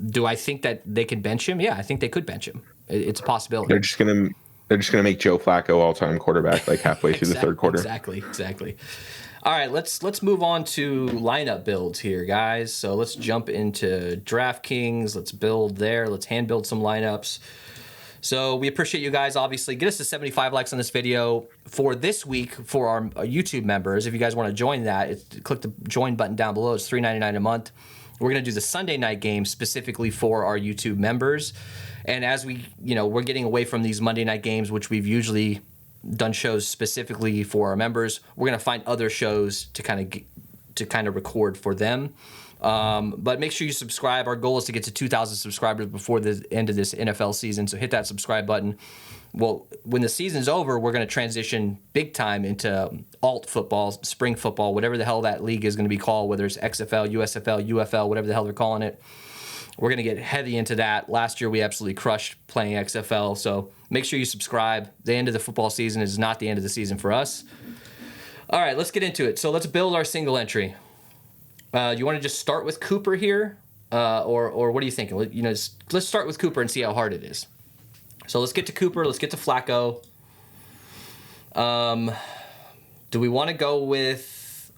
[SPEAKER 2] Do I think that they can bench him? Yeah, I think they could bench him. It's a possibility.
[SPEAKER 1] They're just going to make Joe Flacco all-time quarterback like halfway through the third quarter.
[SPEAKER 2] Exactly. All right, let's move on to lineup builds here, guys. So let's jump into Draftkings. Let's build there. Let's hand build some lineups. So we appreciate you guys. Obviously, get us to 75 likes on this video for this week for our YouTube members. If you guys want to join that, click the join button down below. It's $3.99 a month. We're going to do the Sunday night game specifically for our YouTube members. And as we're getting away from these Monday night games, which we've usually done shows specifically for our members, we're going to find other shows to kind of record for them. But make sure you subscribe. Our goal is to get to 2,000 subscribers before the end of this NFL season. So hit that subscribe button. Well, when the season's over, we're going to transition big time into alt football, spring football, whatever the hell that league is going to be called, whether it's XFL, USFL, UFL, whatever the hell they're calling it. We're going to get heavy into that. Last year, we absolutely crushed playing XFL. So make sure you subscribe. The end of the football season is not the end of the season for us. All right, let's get into it. So let's build our single entry. You want to just start with Cooper here? Or what are you thinking? Let's start with Cooper and see how hard it is. So let's get to Cooper. Let's get to Flacco. Do we want to go with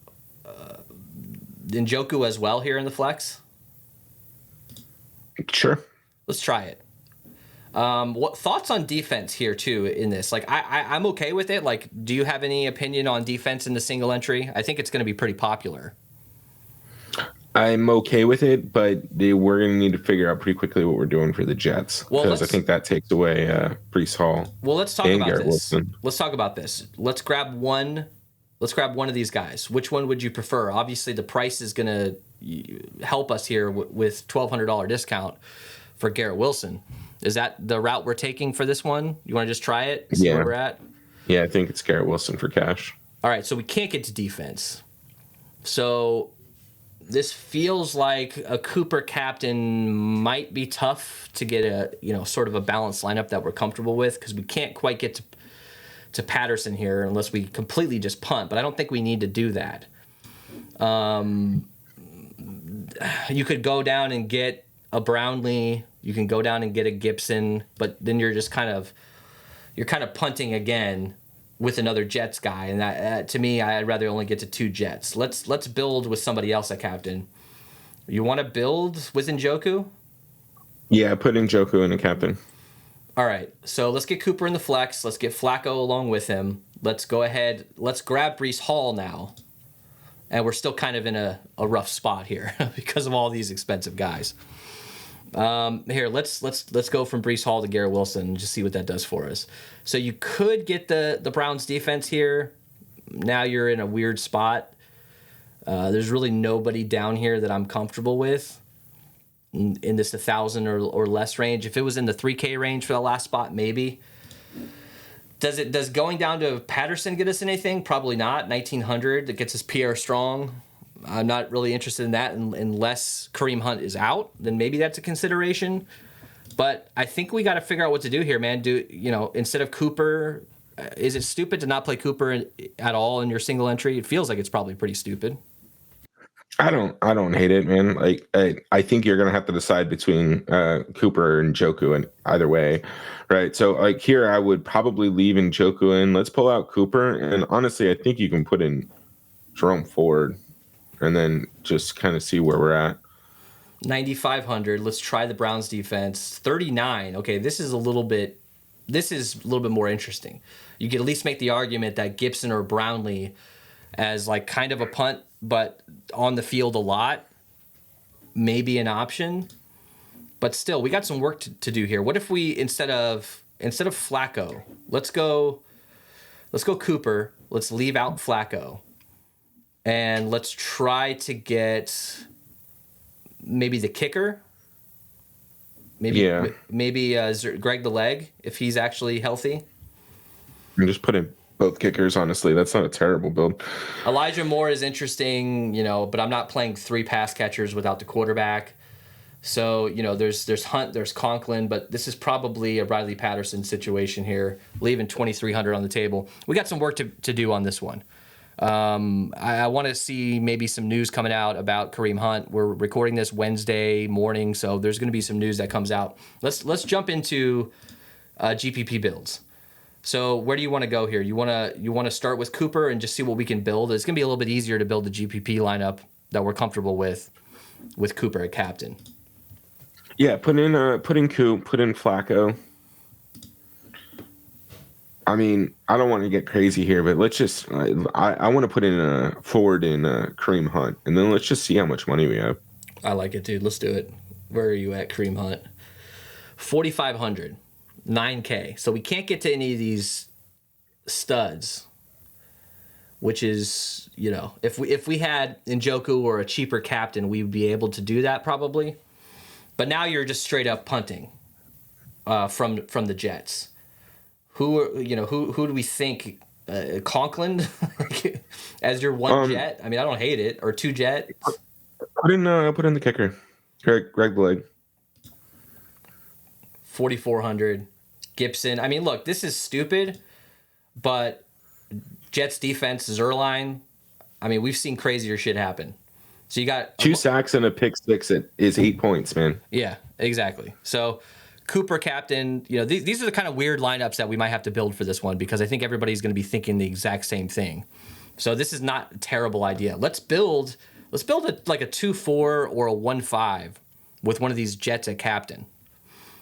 [SPEAKER 2] Njoku as well here in the flex?
[SPEAKER 1] Sure.
[SPEAKER 2] Let's try it. What thoughts on defense here too in this? Like I'm okay with it. Like, do you have any opinion on defense in the single entry? I think it's going to be pretty popular.
[SPEAKER 1] I'm okay with it, but we're going to need to figure out pretty quickly what we're doing for the Jets, because I think that takes away Breece Hall.
[SPEAKER 2] Well, let's talk
[SPEAKER 1] and
[SPEAKER 2] about
[SPEAKER 1] Garrett
[SPEAKER 2] this.
[SPEAKER 1] Wilson.
[SPEAKER 2] Let's talk about this. Let's grab one of these guys. Which one would you prefer? Obviously, the price is going to help us here with $1,200 discount for Garrett Wilson. Is that the route we're taking for this one? You want to just try it? See where we're at?
[SPEAKER 1] Yeah, I think it's Garrett Wilson for cash.
[SPEAKER 2] All right, so we can't get to defense. So this feels like a Cooper captain might be tough to get a sort of a balanced lineup that we're comfortable with, because we can't quite get to Patterson here unless we completely just punt. But I don't think we need to do that. You could go down and get a Brownlee. You can go down and get a Gibson, but then you're just kind of punting again with another Jets guy, and that to me, I'd rather only get to 2 Jets. Let's build with somebody else at captain. You want to build with Njoku?
[SPEAKER 1] Yeah, put Njoku in the captain.
[SPEAKER 2] All right, so let's get Cooper in the flex. Let's get Flacco along with him. Let's go ahead. Let's grab Breece Hall now, and we're still kind of in a rough spot here because of all these expensive guys. Here, let's go from Breece Hall to Garrett Wilson and just see what that does for us. So you could get the Browns defense here. Now you're in a weird spot. There's really nobody down here that I'm comfortable with in this 1,000 or less range. If it was in the 3K range for the last spot, maybe. Does going down to Patterson get us anything? Probably not. 1,900 that gets us Pierre Strong. I'm not really interested in that unless Kareem Hunt is out. Then maybe that's a consideration. But I think we got to figure out what to do here, man. Instead of Cooper, is it stupid to not play Cooper at all in your single entry? It feels like it's probably pretty stupid.
[SPEAKER 1] I don't hate it, man. Like I think you're gonna have to decide between Cooper and Njoku, and either way, right? So like here, I would probably leave Njoku in. Let's pull out Cooper, and honestly, I think you can put in Jerome Ford, and then just kind of see where we're at.
[SPEAKER 2] 9,500. Let's try the Browns defense. 39. Okay, this is a little bit more interesting. You could at least make the argument that Gibson or Brownlee as like kind of a punt, but on the field a lot, maybe an option. But still, we got some work to do here. What if we instead of Flacco, let's go Cooper. Let's leave out Flacco, and let's try to get maybe the kicker. Maybe Greg the Leg, if he's actually healthy.
[SPEAKER 1] And just put in both kickers, honestly. That's not a terrible build.
[SPEAKER 2] Elijah Moore is interesting, but I'm not playing 3 pass catchers without the quarterback. So, there's Hunt, there's Conklin, but this is probably a Riley Patterson situation here, leaving 2,300 on the table. We got some work to do on this one. I want to see maybe some news coming out about Kareem Hunt. We're recording this Wednesday morning, so there's going to be some news that comes out. Let's jump into GPP builds. So where do you want to go here? You want to start with Cooper and just see what we can build. It's going to be a little bit easier to build the GPP lineup that we're comfortable with Cooper at captain.
[SPEAKER 1] Yeah, put in Coop, put in Flacco. I mean, I don't want to get crazy here, but let's just I want to put in a forward in Kareem Hunt, and then let's just see how much money we have.
[SPEAKER 2] I like it, dude. Let's do it. Where are you at, Kareem Hunt? 4,500. 9K. So we can't get to any of these studs, which is, if we had Njoku or a cheaper captain, we would be able to do that probably. But now you're just straight up punting from the Jets. Who do we think Conklin as your one Jet? I mean, I don't hate it, or two Jets.
[SPEAKER 1] Put in the kicker, Greg Blade.
[SPEAKER 2] 4,400. Gibson. I mean, look, this is stupid, but Jets defense, Zerline. I mean, we've seen crazier shit happen. So you got
[SPEAKER 1] 2 sacks and a pick six. It is 8 points, man.
[SPEAKER 2] Yeah, exactly. So Cooper captain. These are the kind of weird lineups that we might have to build for this one because I think everybody's going to be thinking the exact same thing. So this is not a terrible idea. Let's build like a 2-4 or a 1-5 with one of these Jets at captain.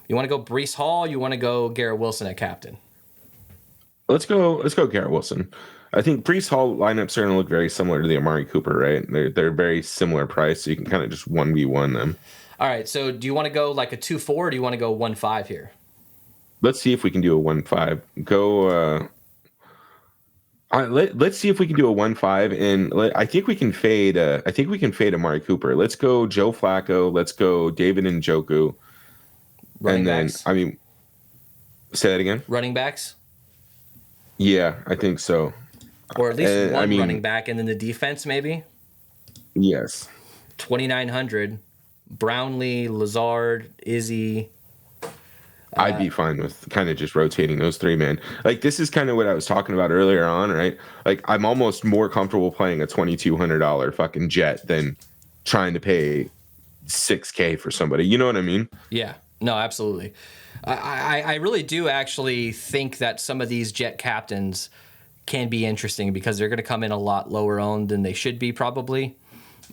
[SPEAKER 2] You want to go Breece Hall? You want to go Garrett Wilson at captain?
[SPEAKER 1] Let's go Garrett Wilson. I think Breece Hall lineups are going to look very similar to the Amari Cooper, right? They're very similar price, so you can kind of just 1v1 them.
[SPEAKER 2] All right, so do you want to go like a 2-4 or do you want to go 1-5 here?
[SPEAKER 1] Let's see if we can do a 1-5. Go. Let's see if we can do a 1-5, and I think we can fade. I think we can fade Amari Cooper. Let's go Joe Flacco. Let's go David Njoku.
[SPEAKER 2] Running backs?
[SPEAKER 1] I mean, say that again.
[SPEAKER 2] Running backs?
[SPEAKER 1] Yeah, I think so.
[SPEAKER 2] Or at least one running back, and then the defense maybe?
[SPEAKER 1] Yes.
[SPEAKER 2] 2,900. Brownlee, Lazard, Izzy.
[SPEAKER 1] I'd be fine with kind of just rotating those three, man. Like, this is kind of what I was talking about earlier on, right? Like, I'm almost more comfortable playing a $2,200 fucking Jet than trying to pay $6K for somebody. You know what I mean?
[SPEAKER 2] Yeah. No, absolutely. I really do actually think that some of these Jet captains can be interesting because they're going to come in a lot lower owned than they should be probably.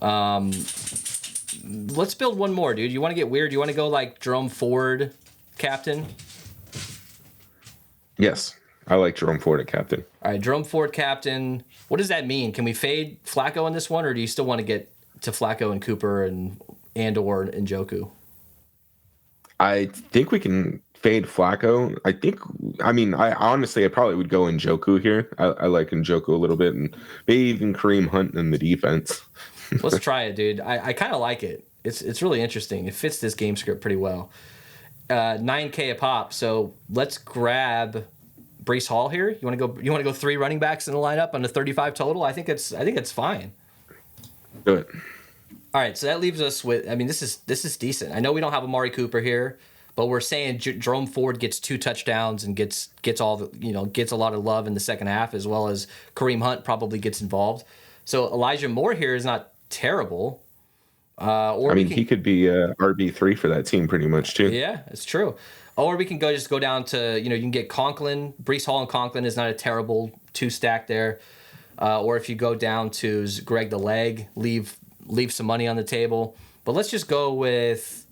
[SPEAKER 2] Let's build one more, dude. You want to get weird? You want to go like Jerome Ford captain?
[SPEAKER 1] Yes. I like Jerome Ford at captain.
[SPEAKER 2] All right, Jerome Ford captain. What does that mean? Can we fade Flacco in this one, or do you still want to get to Flacco and Cooper and or Njoku?
[SPEAKER 1] I think we can fade Flacco. I honestly, I probably would go Njoku here. I like Njoku a little bit, and maybe even Kareem Hunt in the defense.
[SPEAKER 2] Let's try it, dude. I kind of like it. It's really interesting. It fits this game script pretty well. 9K a pop. So let's grab Breece Hall here. You want to go 3 running backs in the lineup on the 35 total? I think it's fine.
[SPEAKER 1] Do it.
[SPEAKER 2] All right, so that leaves us with. I mean, this is decent. I know we don't have Amari Cooper here, but we're saying Jerome Ford gets 2 touchdowns and gets all the gets a lot of love in the second half, as well as Kareem Hunt probably gets involved. So Elijah Moore here is not terrible.
[SPEAKER 1] He could be RB3 for that team pretty much too.
[SPEAKER 2] Yeah, it's true. Or we can go down to you can get Conklin. Breece Hall and Conklin is not a terrible 2 stack there. Or if you go down to Greg the Leg, leave some money on the table. But let's just go with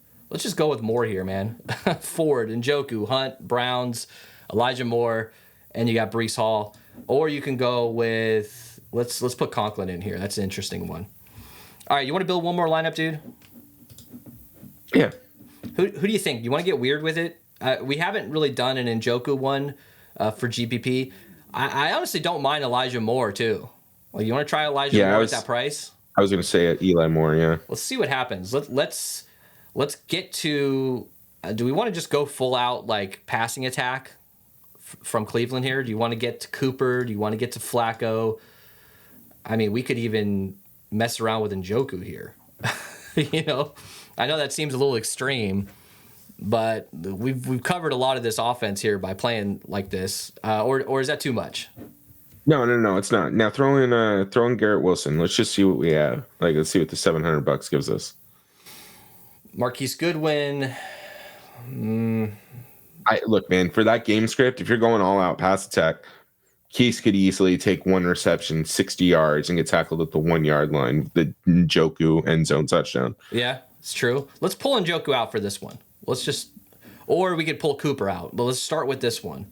[SPEAKER 2] Moore here, man. Ford, Njoku, Hunt, Browns, Elijah Moore, and you got Breece Hall. Or you can go with let's put Conklin in here. That's an interesting one. All right, you want to build one more lineup, dude?
[SPEAKER 1] Yeah.
[SPEAKER 2] Who do you think? You want to get weird with it? We haven't really done an Njoku one for GPP. I honestly don't mind Elijah Moore too. Like, you want to try Elijah Moore at that price?
[SPEAKER 1] I was going to say Eli Moore, yeah.
[SPEAKER 2] Let's see what happens. Let's get to. Do we want to just go full out like passing attack from Cleveland here? Do you want to get to Cooper? Do you want to get to Flacco? I mean, we could even mess around with Njoku here. I know that seems a little extreme, but we've covered a lot of this offense here by playing like this. Or is that too much?
[SPEAKER 1] No, it's not. Now throw in Garrett Wilson. Let's just see what we have. Let's see what the $700 gives us.
[SPEAKER 2] Marquise Goodwin.
[SPEAKER 1] Look, man, for that game script, if you're going all out pass attack, Case could easily take one reception, 60 yards, and get tackled at the 1 yard line. The Njoku end zone touchdown.
[SPEAKER 2] Yeah, it's true. Let's pull Njoku out for this one. Or we could pull Cooper out. But let's start with this one.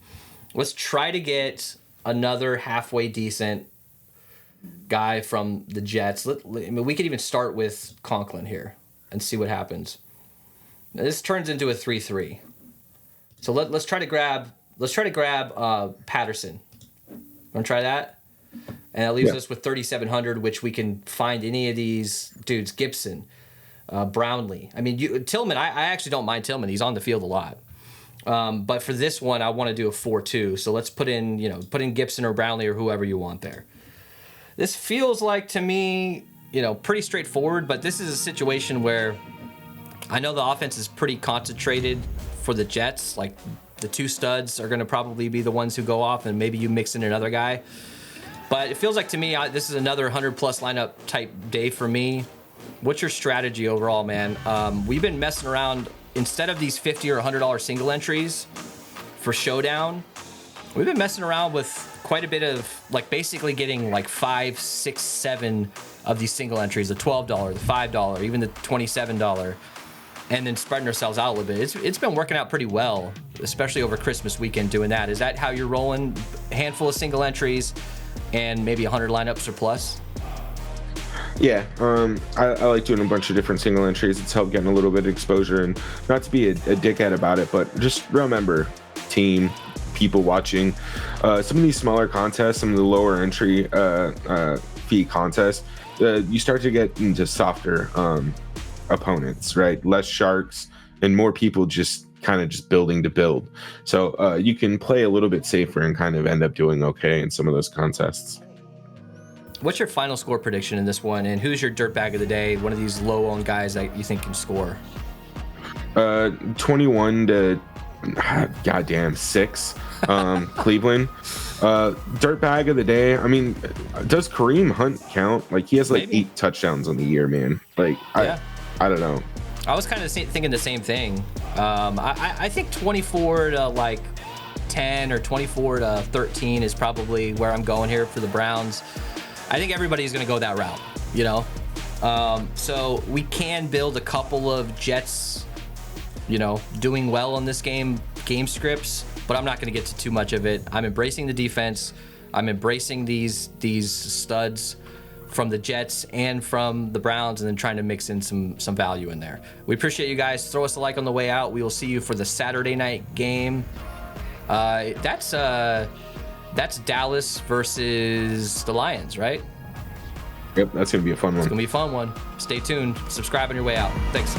[SPEAKER 2] Let's try to get another halfway decent guy from the Jets. We could even start with Conklin here and see what happens. Now, this turns into a 3-3. So let's try to grab Patterson. Want to try that? And that leaves us with 3,700, which we can find any of these dudes. Gibson, Brownlee. I mean, Tillman. I actually don't mind Tillman. He's on the field a lot. But for this one, I want to do a 4-2. So let's put in Gibson or Brownlee or whoever you want there. This feels like to me, pretty straightforward. But this is a situation where I know the offense is pretty concentrated for the Jets. Like, the two studs are going to probably be the ones who go off, and maybe you mix in another guy. But it feels like to me, this is another 100-plus lineup type day for me. What's your strategy overall, man? We've been messing around. Instead of these $50 or $100 single entries for Showdown, we've been messing around with quite a bit of, basically getting 5, 6, 7 of these single entries, the $12, the $5, even the $27. And then spreading ourselves out a little bit. It's been working out pretty well, especially over Christmas weekend doing that. Is that how you're rolling? A handful of single entries and maybe 100 lineups or plus?
[SPEAKER 1] Yeah, I like doing a bunch of different single entries. It's helped getting a little bit of exposure, and not to be a dickhead about it, but just remember, team, people watching, some of these smaller contests, some of the lower entry fee contests, you start to get into softer opponents, right? Less sharks and more people just building to build. So you can play a little bit safer and kind of end up doing okay in some of those contests.
[SPEAKER 2] What's your final score prediction in this one, and who's your dirtbag of the day? One of these low-owned guys that you think can score?
[SPEAKER 1] 21 to goddamn 6. Cleveland. Dirtbag of the day. I mean, does Kareem Hunt count? He has
[SPEAKER 2] Maybe.
[SPEAKER 1] 8 touchdowns on the year, man.
[SPEAKER 2] Yeah.
[SPEAKER 1] I don't know.
[SPEAKER 2] I was kind of thinking the same thing. I think 24 to 10 or 24 to 13 is probably where I'm going here for the Browns. I think everybody's going to go that route, So we can build a couple of Jets, doing well on this game scripts, but I'm not going to get to too much of it. I'm embracing the defense. I'm embracing these studs from the Jets and from the Browns, and then trying to mix in some value in there. We appreciate you guys. Throw us a like on the way out. We will see you for the Saturday night game. That's Dallas versus the Lions, right?
[SPEAKER 1] Yep, that's going to be a fun one.
[SPEAKER 2] It's going to be a fun one. Stay tuned. Subscribe on your way out. Thanks.